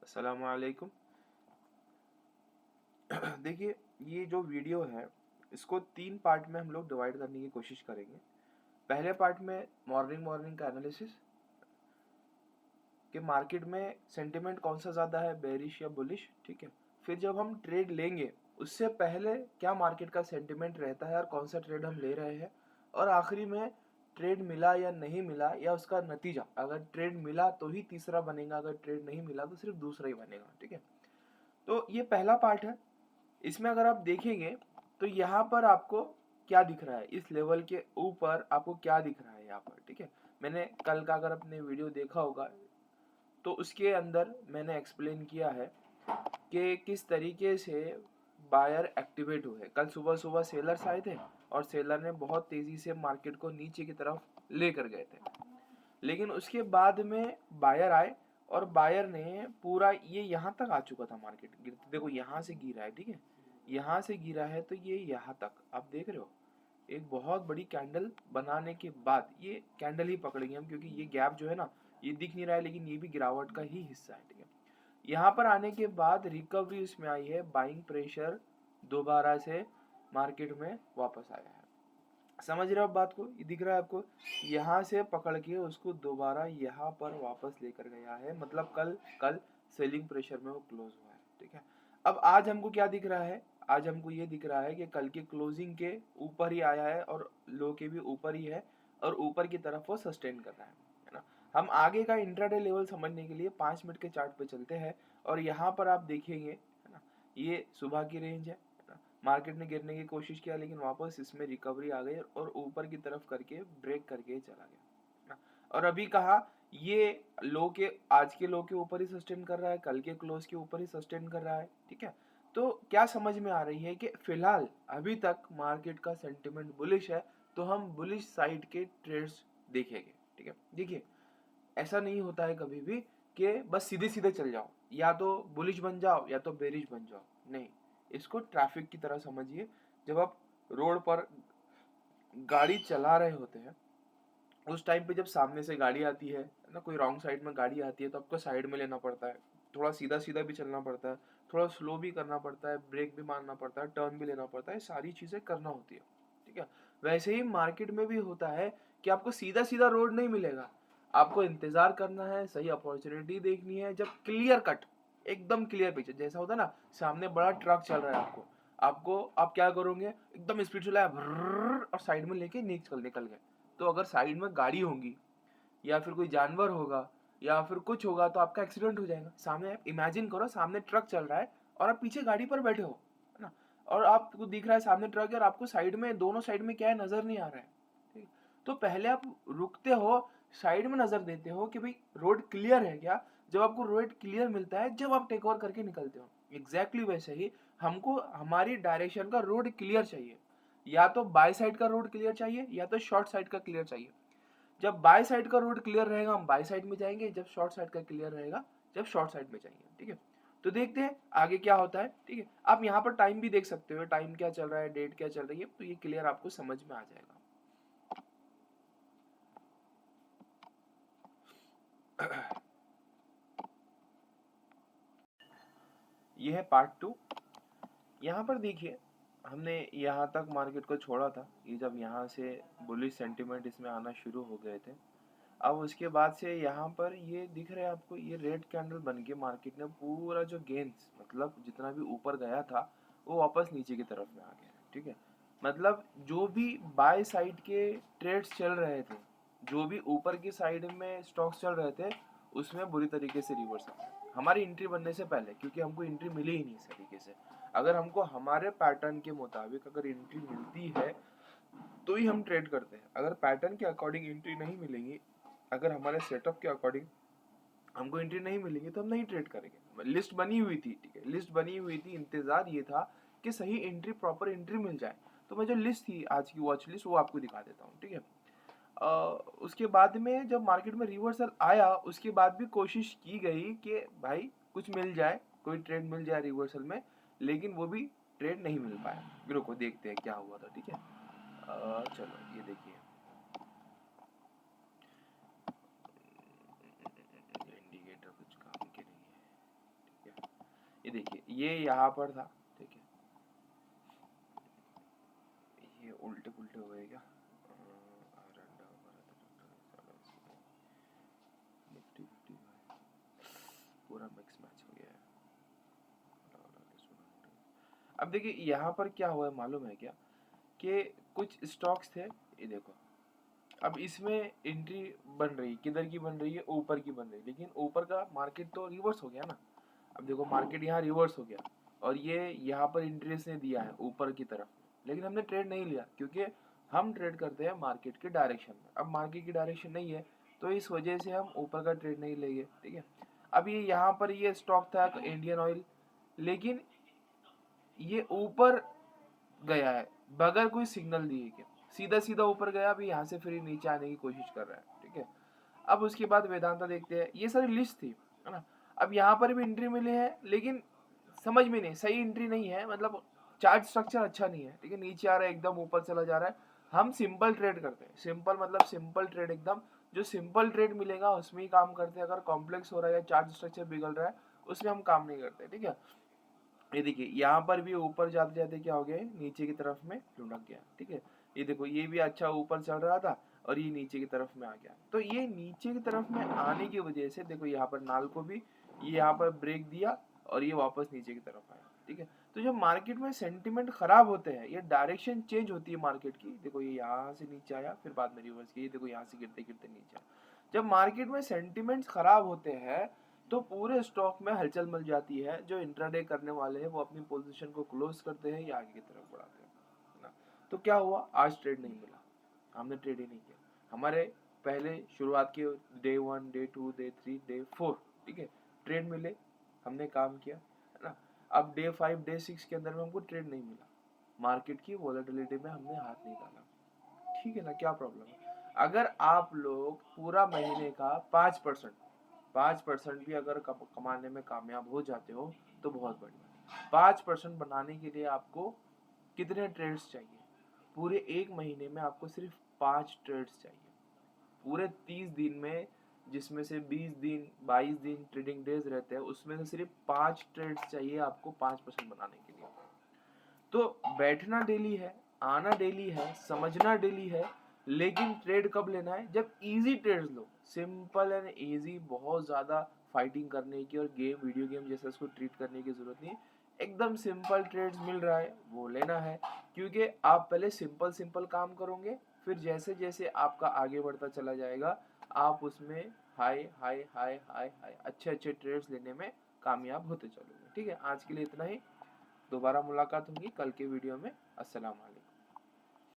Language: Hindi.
अस्सलाम वालेकुम। देखिए, ये जो वीडियो है इसको 3 पार्ट में हम लोग डिवाइड करने की कोशिश करेंगे। पहले पार्ट में मॉर्निंग मॉर्निंग का एनालिसिस कि मार्केट में सेंटिमेंट कौन सा ज़्यादा है, बेरिश या बुलिश, ठीक है। फिर जब हम ट्रेड लेंगे उससे पहले क्या मार्केट का सेंटिमेंट रहता है और कौन सा ट्रेड हम ले रहे हैं, और आखिरी में ट्रेड मिला या नहीं मिला या उसका नतीजा, अगर ट्रेड मिला तो ही तीसरा बनेगा, अगर ट्रेड नहीं मिला तो सिर्फ दूसरा ही बनेगा, ठीक है। तो ये पहला पार्ट है। इसमें अगर आप देखेंगे तो यहाँ पर आपको क्या दिख रहा है, इस लेवल के ऊपर आपको क्या दिख रहा है यहाँ पर, ठीक है। मैंने कल का अगर अपने वीडियो देखा होगा तो उसके अंदर मैंने एक्सप्लेन किया है कि किस तरीके से बायर एक्टिवेट हुए। कल सुबह सुबह सेलर्स आए थे और सेलर ने बहुत तेजी से मार्केट को नीचे की तरफ लेकर गए थे, लेकिन उसके बाद में बायर आए और बायर ने पूरा, ये यहाँ तक आ चुका था मार्केट गिरते, देखो यहाँ से गिरा है, ठीक है, यहाँ से गिरा है तो ये यहाँ तक आप देख रहे हो। एक बहुत बड़ी कैंडल बनाने के बाद ये कैंडल ही पकड़ेंगे हम, क्योंकि ये गैप जो है ना ये दिख नहीं रहा है, लेकिन ये भी गिरावट का ही हिस्सा है, ठीक है। यहाँ पर आने के बाद रिकवरी उसमें आई है, बाइंग प्रेशर दोबारा से मार्केट में वापस आया है। समझ रहे हो आप बात को, ये दिख रहा है आपको, यहाँ से पकड़ के उसको दोबारा यहाँ पर वापस लेकर गया है, मतलब कल कल सेलिंग प्रेशर में वो क्लोज हुआ है, ठीक है। अब आज हमको क्या दिख रहा है, आज हमको ये दिख रहा है कि कल के क्लोजिंग के ऊपर ही आया है और लो के भी ऊपर ही है और ऊपर की तरफ वो सस्टेन कर रहा है ना। हम आगे का इंट्राडे लेवल समझने के लिए 5 मिनट के चार्ट पे चलते हैं और यहाँ पर आप देखेंगे, है ना, ये सुबह की रेंज है ना। मार्केट ने गिरने की कोशिश किया लेकिन वापस इसमें रिकवरी आ गई और ऊपर की तरफ करके ब्रेक करके चला गया ना। और अभी कहा ये लो के, आज के लो के ऊपर ही सस्टेन कर रहा है, कल के क्लोज के ऊपर ही सस्टेन कर रहा है, ठीक है। तो क्या समझ में आ रही है कि फिलहाल अभी तक मार्केट का सेंटिमेंट बुलिश है, तो हम बुलिश साइड के ट्रेड्स देखेंगे, ठीक है। देखिए, ऐसा नहीं होता है कभी भी कि बस सीधे सीधे चल जाओ, या तो बुलिश बन जाओ या तो बेरिश बन जाओ, नहीं। इसको ट्रैफिक की तरह समझिए। जब आप रोड पर गाड़ी चला रहे होते हैं उस टाइम पे जब सामने से गाड़ी आती है ना, कोई रॉन्ग साइड में गाड़ी आती है तो आपको साइड में लेना पड़ता है, थोड़ा सीधा सीधा भी चलना पड़ता है, थोड़ा स्लो भी करना पड़ता है, ब्रेक भी मारना पड़ता है, टर्न भी लेना पड़ता है, सारी चीज़ें करना होती है, ठीक है। वैसे ही मार्केट में भी होता है कि आपको सीधा सीधा रोड नहीं मिलेगा, आपको इंतजार करना है, सही अपॉर्चुनिटी देखनी है, जब क्लियर कट, एकदम क्लियर पिक्चर जैसा होता है ना, सामने बड़ा ट्रक चल रहा है, आपको आपको आप क्या करोगे, एकदम स्पीड चलाया और साइड में लेके निकल गए। तो अगर साइड में गाड़ी होगी या फिर कोई जानवर होगा या फिर कुछ होगा तो आपका एक्सीडेंट हो जाएगा। सामने इमेजिन करो, सामने ट्रक चल रहा है और आप पीछे गाड़ी पर बैठे हो, है ना, और आपको दिख रहा है सामने ट्रक है और आपको साइड में, दोनों साइड में क्या है नजर नहीं आ रहा है, ठीक। तो पहले आप रुकते हो, साइड में नजर देते हो कि भाई रोड क्लियर है क्या। जब आपको रोड क्लियर मिलता है जब आप टेक ओवर करके निकलते हो। एग्जैक्टली वैसे ही हमको हमारी डायरेक्शन का रोड क्लियर चाहिए, या तो बाय साइड का रोड क्लियर चाहिए या तो शॉर्ट साइड का क्लियर चाहिए। जब बाय साइड का रोड क्लियर रहेगा हम बाय साइड में जाएंगे, जब शॉर्ट साइड का क्लियर रहेगा जब शॉर्ट साइड में जाएंगे, ठीक है। तो देखते हैं आगे क्या होता है, ठीक है। आप यहाँ पर टाइम भी देख सकते हो, टाइम क्या चल रहा है, डेट क्या चल रही है, तो ये क्लियर आपको समझ में आ जाएगा। ये है पार्ट 2। यहाँ पर देखिए, हमने यहाँ तक मार्केट को छोड़ा था, ये जब यहाँ से बुलिश सेंटिमेंट इसमें आना शुरू हो गए थे। अब उसके बाद से यहाँ पर ये दिख रहा है आपको, ये रेड कैंडल बन के मार्केट ने पूरा जो गेंस, मतलब जितना भी ऊपर गया था वो वापस नीचे की तरफ में आ गया है, ठीक है। मतलब जो भी बाय साइड के ट्रेड्स चल रहे थे, जो भी ऊपर की साइड में स्टॉक्स चल रहे थे, उसमें बुरी तरीके से रिवर्स आ गया हमारी एंट्री बनने से पहले, क्योंकि हमको एंट्री मिली ही नहीं इस तरीके से। अगर हमको हमारे पैटर्न के मुताबिक अगर एंट्री मिलती है तो ही हम ट्रेड करते हैं। अगर पैटर्न के अकॉर्डिंग एंट्री नहीं मिलेंगी, अगर हमारे सेटअप के अकॉर्डिंग हमको एंट्री नहीं मिलेगी तो हम नहीं ट्रेड करेंगे। लिस्ट बनी हुई थी, ठीक है, लिस्ट बनी हुई थी, इंतजार ये था कि सही एंट्री, प्रॉपर एंट्री मिल जाए। तो मैं जो लिस्ट थी आज की वॉच लिस्ट वो आपको दिखा देता हूँ, ठीक है। उसके बाद में जब मार्केट में रिवर्सल आया उसके बाद भी कोशिश की गई कि भाई कुछ मिल जाए, कोई ट्रेड मिल जाए रिवर्सल में, लेकिन वो भी ट्रेड नहीं मिल पाया। रुको देखते हैं क्या हुआ था, ठीक है। चलो ये देखिए, इंडिकेटर कुछ काम के नहीं है, ये देखिए ये यहाँ पर था, ठीक है, ये उल्टे पुल्टे हो गए क्या, पूरा मिक्स मैच हो गया है। अब देखिए यहाँ पर क्या हुआ है मालूम है क्या, कि कुछ स्टॉक्स थे, ये देखो अब इसमें एंट्री बन रही, किधर की बन रही है, ऊपर की बन रही है, लेकिन ऊपर का मार्केट तो रिवर्स हो गया ना। अब देखो मार्केट यहाँ रिवर्स हो गया और ये यहाँ पर इंटरेस्ट ने दिया है ऊपर की तरफ, लेकिन हमने ट्रेड नहीं लिया क्योंकि हम ट्रेड करते हैं मार्केट के डायरेक्शन में। अब मार्केट की डायरेक्शन नहीं है तो इस वजह से हम ऊपर का ट्रेड नहीं लेंगे, ठीक है। अब ये यहाँ पर ये स्टॉक था इंडियन ऑयल, लेकिन ये ऊपर गया है बगैर कोई सिग्नल दिए के, सीधा सीधा ऊपर गया, अभी यहाँ से फिर नीचे आने की कोशिश कर रहा है, ठीक है। अब उसके बाद वेदांता देखते हैं, ये सारी लिस्ट थी, है ना। अब यहाँ पर भी एंट्री मिली है लेकिन समझ में नहीं, सही एंट्री नहीं है, मतलब चार्ट स्ट्रक्चर अच्छा नहीं है, ठीक है। नीचे आ रहा है एकदम, ऊपर चला जा रहा है। हम सिंपल ट्रेड करते हैं, सिंपल मतलब सिंपल ट्रेड एकदम, जो सिंपल ट्रेड मिलेगा उसमें ही काम करते हैं। अगर कॉम्प्लेक्स हो रहा है या चार्ट स्ट्रक्चर बिगड़ रहा है उसमें हम काम नहीं करते, ठीक है। ये देखिए यहाँ पर भी ऊपर जाते जाते क्या हो गया, नीचे की तरफ में लुढ़क गया, ठीक है। ये देखो ये भी अच्छा ऊपर चल रहा था और ये नीचे की तरफ में आ गया, तो ये नीचे की तरफ में आने की वजह से देखो यहाँ पर नाल को भी ये यहाँ पर ब्रेक दिया और ये वापस नीचे की तरफ आया, ठीक है। तो जब मार्केट में सेंटिमेंट खराब होते हैं, ये डायरेक्शन चेंज होती है मार्केट की, देखो ये यहाँ से नीचे आया फिर बाद में रिवर्स किया, देखो यहाँ से गिरते गिरते नीचे आया। जब मार्केट में सेंटिमेंट्स खराब होते हैं तो पूरे स्टॉक में हलचल मच जाती है, जो इंट्राडे करने वाले हैं वो अपनी पोजीशन को क्लोज करते हैं या आगे की तरफ बढ़ाते हैं, है ना। तो क्या हुआ, आज ट्रेड नहीं मिला, हमने ट्रेड ही नहीं किया। हमारे पहले शुरुआत के डे 1 डे 2 डे 3 डे 4, ठीक है, ट्रेड मिले, हमने काम किया, है ना। अब डे 5 डे 6 के अंदर में हमको ट्रेड नहीं मिला, मार्केट की वॉलेटिलिटी में हमने हाथ नहीं डाला, ठीक है ना। क्या प्रॉब्लम है, अगर आप लोग पूरा महीने का 5% भी अगर कमाने में कामयाब हो जाते हो तो बहुत बढ़िया। 5% बनाने के लिए आपको कितने ट्रेड्स चाहिए, पूरे एक महीने में आपको सिर्फ 5 ट्रेड्स चाहिए, पूरे 30 दिन में, जिसमें से 20 दिन 22 दिन ट्रेडिंग डेज रहते हैं, उसमें से सिर्फ 5 ट्रेड्स चाहिए आपको 5% बनाने के लिए। तो बैठना डेली है, आना डेली है, समझना डेली है, लेकिन ट्रेड कब लेना है, जब इजी ट्रेड्स लो, सिंपल एंड इजी, बहुत ज़्यादा फाइटिंग करने की और गेम वीडियो गेम जैसा इसको ट्रीट करने की ज़रूरत नहीं, एकदम सिंपल ट्रेड्स मिल रहा है वो लेना है। क्योंकि आप पहले सिंपल सिंपल काम करोगे, फिर जैसे जैसे आपका आगे बढ़ता चला जाएगा आप उसमें high high high high high अच्छे अच्छे ट्रेड्स लेने में कामयाब होते चलोगे, ठीक है। आज के लिए इतना ही, दोबारा मुलाकात होगी कल के वीडियो में। अस्सलाम वालेकुम।